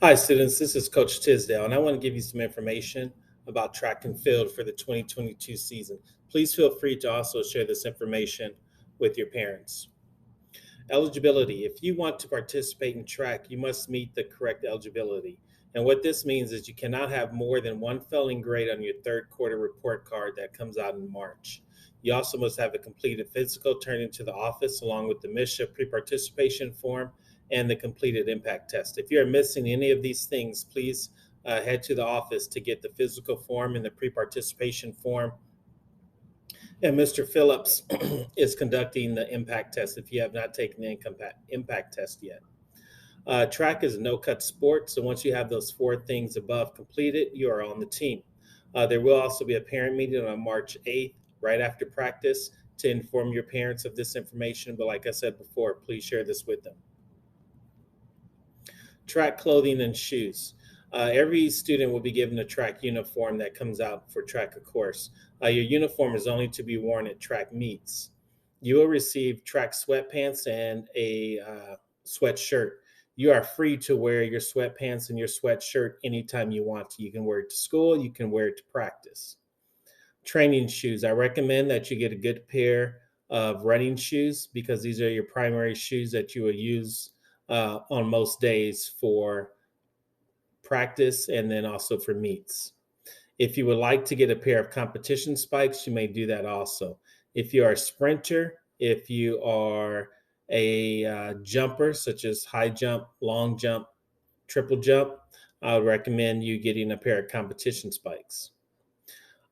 Hi, students. This is Coach Tisdale, and I want to give you some information about track and field for the 2022 season. Please feel free to also share this information with your parents. Eligibility. If you want to participate in track, you must meet the correct eligibility. And what this means is you cannot have more than one failing grade on your third quarter report card that comes out in March. You also must have a completed physical turned into the office along with the MISHA pre-participation form and the completed impact test. If you're missing any of these things, please head to the office to get the physical form and the pre-participation form, and Mr. Phillips is conducting the impact test if you have not taken the impact test yet. Track is a no cut sport, so once you have those four things above completed, you are on the team. There will also be a parent meeting on March 8th, right after practice, to inform your parents of this information. But like I said before, please share this with them. Track clothing and shoes. Every student will be given a track uniform that comes out for track, of course. Your uniform is only to be worn at track meets. You will receive track sweatpants and a sweatshirt. You are free to wear your sweatpants and your sweatshirt anytime you want to. You can wear it to school, you can wear it to practice. Training shoes. I recommend that you get a good pair of running shoes because these are your primary shoes that you will use on most days for practice and then also for meets. If you would like to get a pair of competition spikes, you may do that also. If you are a sprinter, if you are a jumper, such as high jump, long jump, triple jump, I would recommend you getting a pair of competition spikes.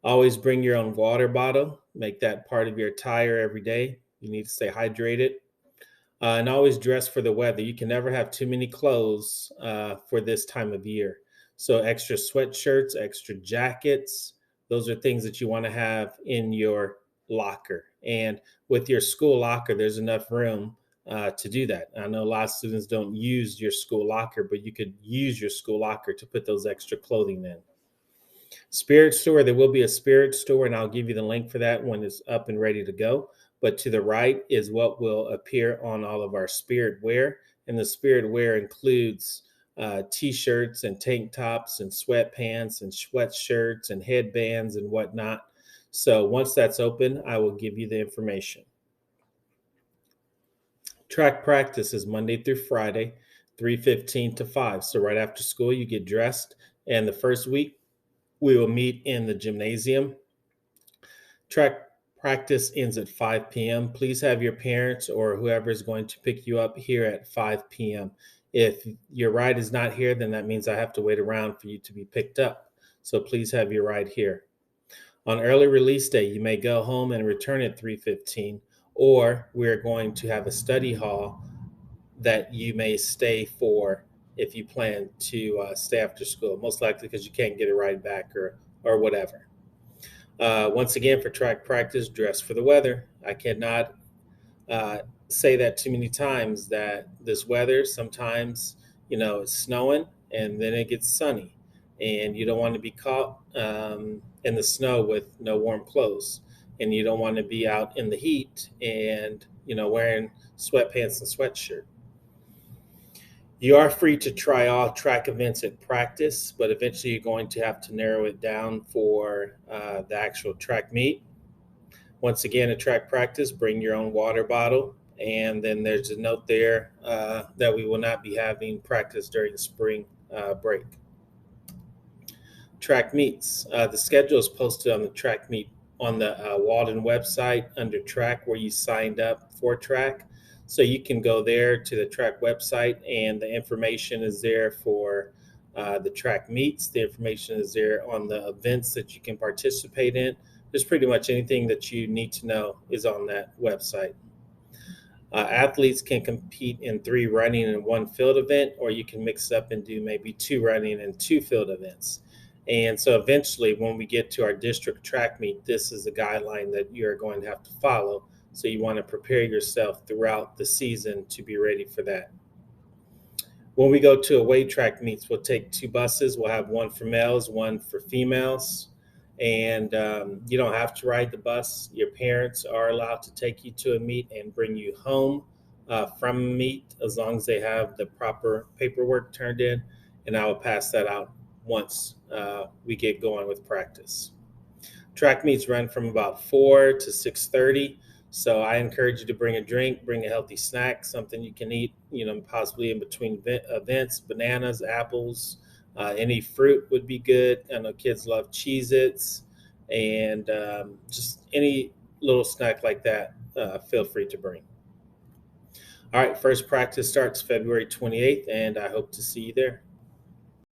Always bring your own water bottle. Make that part of your attire every day. You need to stay hydrated. And always dress for the weather. You can never have too many clothes for this time of year. So, extra sweatshirts, extra jackets, those are things that you want to have in your locker. And with your school locker, there's enough room to do that. I know a lot of students don't use your school locker, but you could use your school locker to put those extra clothing in. Spirit store, there will be a spirit store, and I'll give you the link for that when it's up and ready to go. But to the right is what will appear on all of our spirit wear. And the spirit wear includes t-shirts and tank tops and sweatpants and sweatshirts and headbands and whatnot. So once that's open, I will give you the information. Track practice is Monday through Friday, 3:15 to 5. So right after school, you get dressed. And the first week, we will meet in the gymnasium. Track practice ends at 5 p.m. Please have your parents or whoever is going to pick you up here at 5 p.m. If your ride is not here, then that means I have to wait around for you to be picked up. So please have your ride here. On early release day, you may go home and return at 3:15, or we're going to have a study hall that you may stay for if you plan to stay after school, most likely because you can't get a ride back or whatever. Once again, for track practice, dress for the weather. I cannot uh, say that too many times that this weather sometimes, it's snowing and then it gets sunny, and you don't want to be caught in the snow with no warm clothes, and you don't want to be out in the heat and wearing sweatpants and sweatshirt. You are free to try all track events at practice, but eventually you're going to have to narrow it down for the actual track meet. Once again, at track practice, bring your own water bottle. And then there's a note there that we will not be having practice during the spring break. Track meets. The schedule is posted on the track meet on the Walden website under track where you signed up for track. So you can go there to the track website, and the information is there for the track meets. The information is there on the events that you can participate in. Just pretty much anything that you need to know is on that website. Athletes can compete in 3 running and 1 field event, or you can mix up and do maybe 2 running and 2 field events. And so eventually, when we get to our district track meet, this is the guideline that you're going to have to follow. So you want to prepare yourself throughout the season to be ready for that. When we go to away track meets, we'll take 2 buses. We'll have one for males, one for females. And you don't have to ride the bus. Your parents are allowed to take you to a meet and bring you home from a meet as long as they have the proper paperwork turned in. and I will pass that out once we get going with practice. Track meets run from about 4 to 6:30. So I encourage you to bring a drink, bring a healthy snack, something you can eat, possibly in between events, bananas, apples, any fruit would be good. I know kids love Cheez-Its, and just any little snack like that, feel free to bring. All right, first practice starts February 28th, and I hope to see you there.